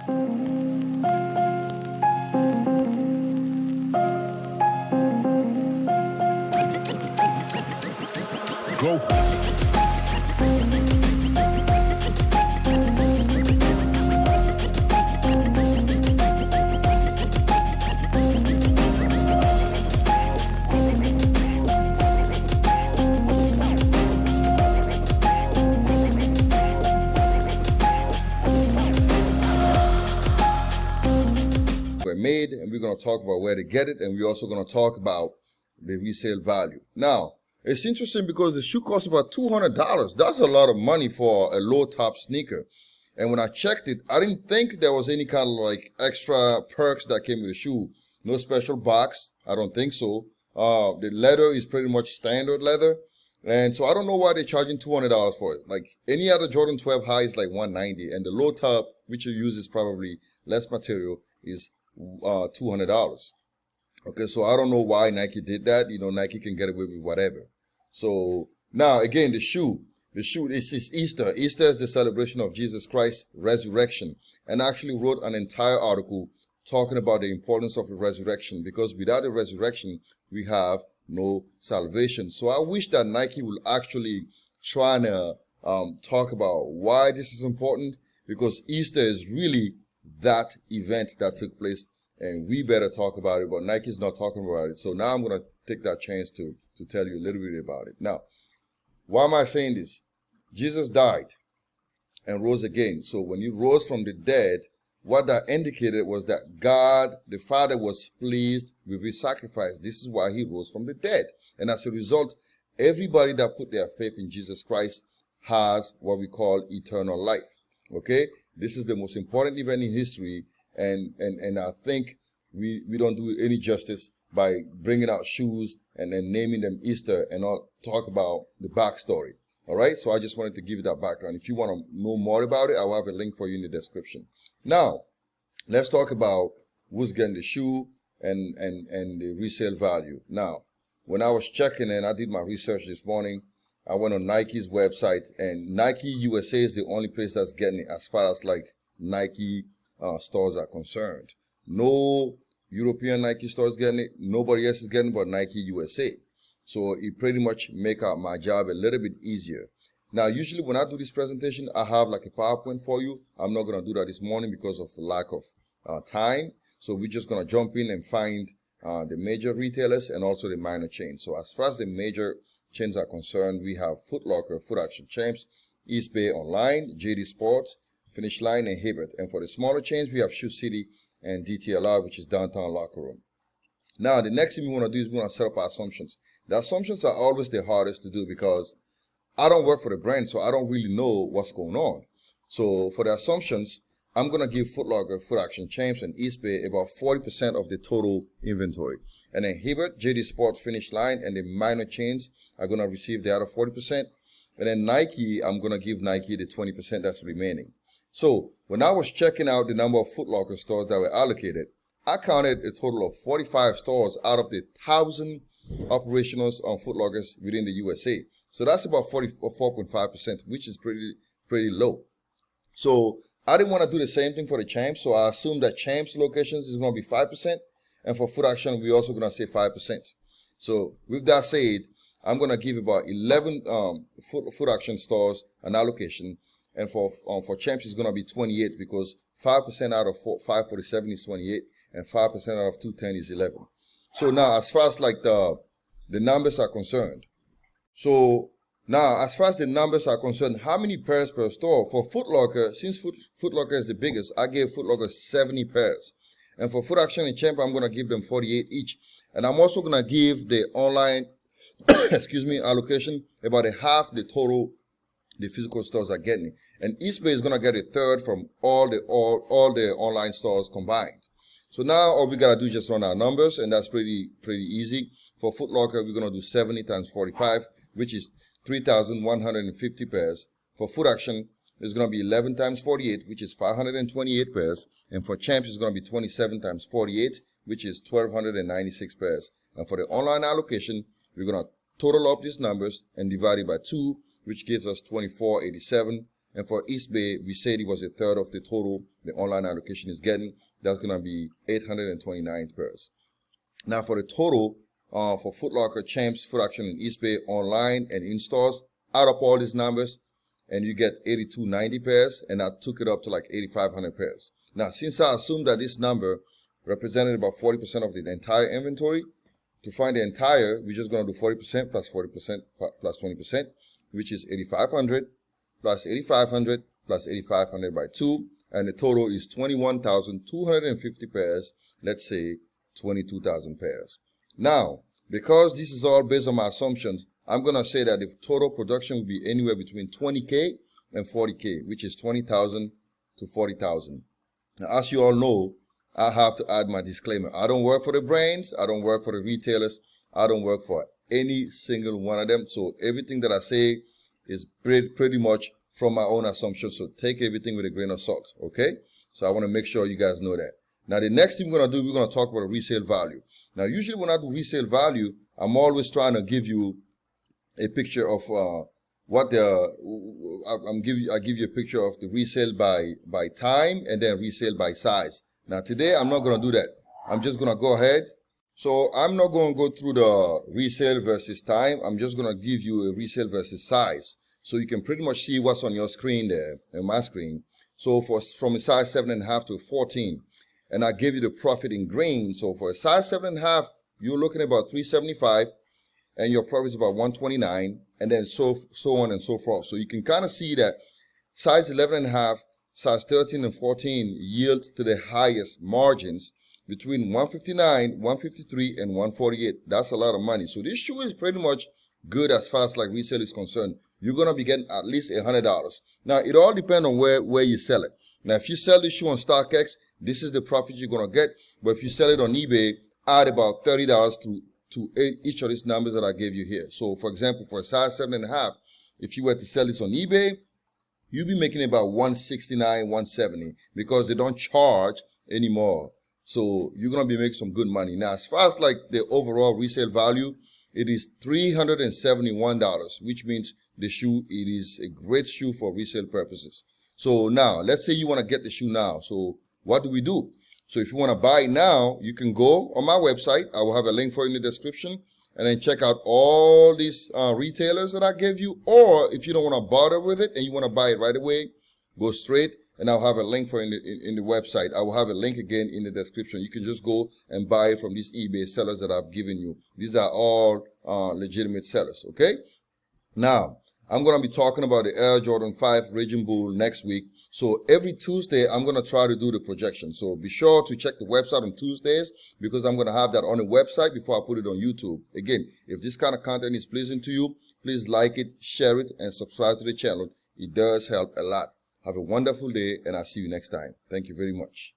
Go. Made, and we're going to talk about where to get it, and we're also going to talk about the resale value. Now, it's interesting because the shoe costs about $200. That's a lot of money for a low top sneaker. And when I checked it, I didn't think there was any kind of like extra perks that came with the shoe. No special box. I don't think so. The leather is pretty much standard leather. And so I don't know why they're charging $200 for it. Like any other Jordan 12 high is like $190, and the low top, which you use is probably less material, is $200. Okay, so I don't know why Nike did that. You know, Nike can get away with whatever. So now again, the shoe, this is Easter. Easter is the celebration of Jesus Christ's resurrection, and I actually wrote an entire article talking about the importance of the resurrection, because without the resurrection, we have no salvation. So I wish that Nike will actually try and talk about why this is important, because Easter is really that event that took place, and we better talk about it, but Nike's not talking about it. So now I'm going to take that chance to tell you a little bit about it. Now, why am I saying this? Jesus died and rose again. So when he rose from the dead, what that indicated was that God, the Father, was pleased with his sacrifice. This is why he rose from the dead. And as a result, everybody that put their faith in Jesus Christ has what we call eternal life. Okay? This is the most important event in history, and I think we don't do it any justice by bringing out shoes and then naming them Easter and not talk about the backstory. All right? So I just wanted to give you that background. If you want to know more about it, I'll have a link for you in the description. Now, let's talk about who's getting the shoe and the resale value. Now, when I was checking and I did my research this morning, I went on Nike's website, and Nike USA is the only place that's getting it as far as like Nike stores are concerned. No European Nike stores getting it. Nobody else is getting it but Nike USA. So it pretty much make out my job a little bit easier. Now, usually when I do this presentation, I have like a PowerPoint for you. I'm not going to do that this morning because of lack of time. So we're just going to jump in and find the major retailers and also the minor chains. So as far as the major chains are concerned, we have Foot Locker, Foot Action Champs, East Bay Online, JD Sports, Finish Line, and Hibbert. And for the smaller chains, we have Shoe City and DTLR, which is Downtown Locker Room. Now, the next thing we want to do is we want to set up our assumptions. The assumptions are always the hardest to do because I don't work for the brand, so I don't really know what's going on. So for the assumptions, I'm going to give Foot Locker, Foot Action Champs, and East Bay about 40% of the total inventory. And then Hibbert, JD Sports, Finish Line, and the minor chains are going to receive the other 40%. And then Nike, I'm going to give Nike the 20% that's remaining. So when I was checking out the number of Foot Locker stores that were allocated, I counted a total of 45 stores out of the 1,000 operationals on Foot Lockers within the USA. So that's about 4.5%, which is pretty low. So I didn't want to do the same thing for the Champs, so I assumed that Champs locations is going to be 5%, and for Foot Action, we're also going to say 5%. So with that said, I'm going to give about 11 Foot Action stores an allocation, and for Champs, it's going to be 28 because 5% out of 547 is 28, and 5% out of 210 is 11. So now, as far as like the numbers are concerned, how many pairs per store? For Foot Locker, since Foot Locker is the biggest, I gave Foot Locker 70 pairs. And for Foot Action and Champ, I'm going to give them 48 each. And I'm also going to give the online, allocation about a half the total the physical stores are getting. And East Bay is going to get a third from all the online stores combined. So now all we got to do is just run our numbers, and that's pretty easy. For Foot Locker, we're going to do 70 times 45, which is 3,150 pairs. For Foot Action, it's going to be 11 times 48, which is 528 pairs. And for Champs, it's going to be 27 times 48, which is 1,296 pairs. And for the online allocation, we're going to total up these numbers and divide it by 2, which gives us 2487. And for East Bay, we said it was a third of the total the online allocation is getting. That's going to be 829 pairs. Now for the total, for Foot Locker, Champs, Foot Action, and East Bay online and in stores, add up all these numbers, and you get 8290 pairs, and I took it up to like 8500 pairs. Now, since I assumed that this number represented about 40% of the entire inventory, to find the entire, we're just going to do 40% plus 40% plus 20%, which is 8500 plus 8500 plus 8500 by 2, and the total is 21,250 pairs, let's say 22,000 pairs. Now, because this is all based on my assumptions, I'm going to say that the total production will be anywhere between 20K and 40K, which is 20,000 to 40,000. Now, as you all know, I have to add my disclaimer. I don't work for the brands. I don't work for the retailers. I don't work for any single one of them. So everything that I say is pretty much from my own assumptions. So take everything with a grain of salt, okay? So I want to make sure you guys know that. Now, the next thing we're going to do, we're going to talk about resale value. Now, usually when I do resale value, I'm always trying to give you a picture of I give you a picture of the resale by time and then resale by size. Now today I'm not going to do that. I'm just going to go ahead. So I'm not going to go through the resale versus time. I'm just going to give you a resale versus size. So you can pretty much see what's on your screen there, on my screen. So from a size 7.5 to 14, and I give you the profit in grain. So for a size 7.5, you're looking at about 375, and your profit is about 129, and then so on and so forth. So you can kind of see that size 11.5, size 13 and 14 yield to the highest margins between 159, 153, and 148. That's a lot of money. So this shoe is pretty much good as far as like resale is concerned. You're going to be getting at least $100. Now, it all depends on where you sell it. Now, if you sell this shoe on StockX, this is the profit you're going to get. But if you sell it on eBay, add about $30 to each of these numbers that I gave you here. So, for example, for a size 7.5, if you were to sell this on eBay, you'll be making about $169, $170 because they don't charge anymore. So you're going to be making some good money. Now, as far as like the overall resale value, it is $371, which means the shoe, it is a great shoe for resale purposes. So now, let's say you want to get the shoe now. So what do? So if you want to buy it now, you can go on my website. I will have a link for you in the description. And then check out all these retailers that I gave you. Or if you don't want to bother with it and you want to buy it right away, go straight. And I'll have a link for it in the website. I will have a link again in the description. You can just go and buy it from these eBay sellers that I've given you. These are all legitimate sellers, okay? Now, I'm going to be talking about the Air Jordan 5 Raging Bull next week. So every Tuesday, I'm going to try to do the projection. So be sure to check the website on Tuesdays because I'm going to have that on the website before I put it on YouTube. Again, if this kind of content is pleasing to you, please like it, share it, and subscribe to the channel. It does help a lot. Have a wonderful day, and I'll see you next time. Thank you very much.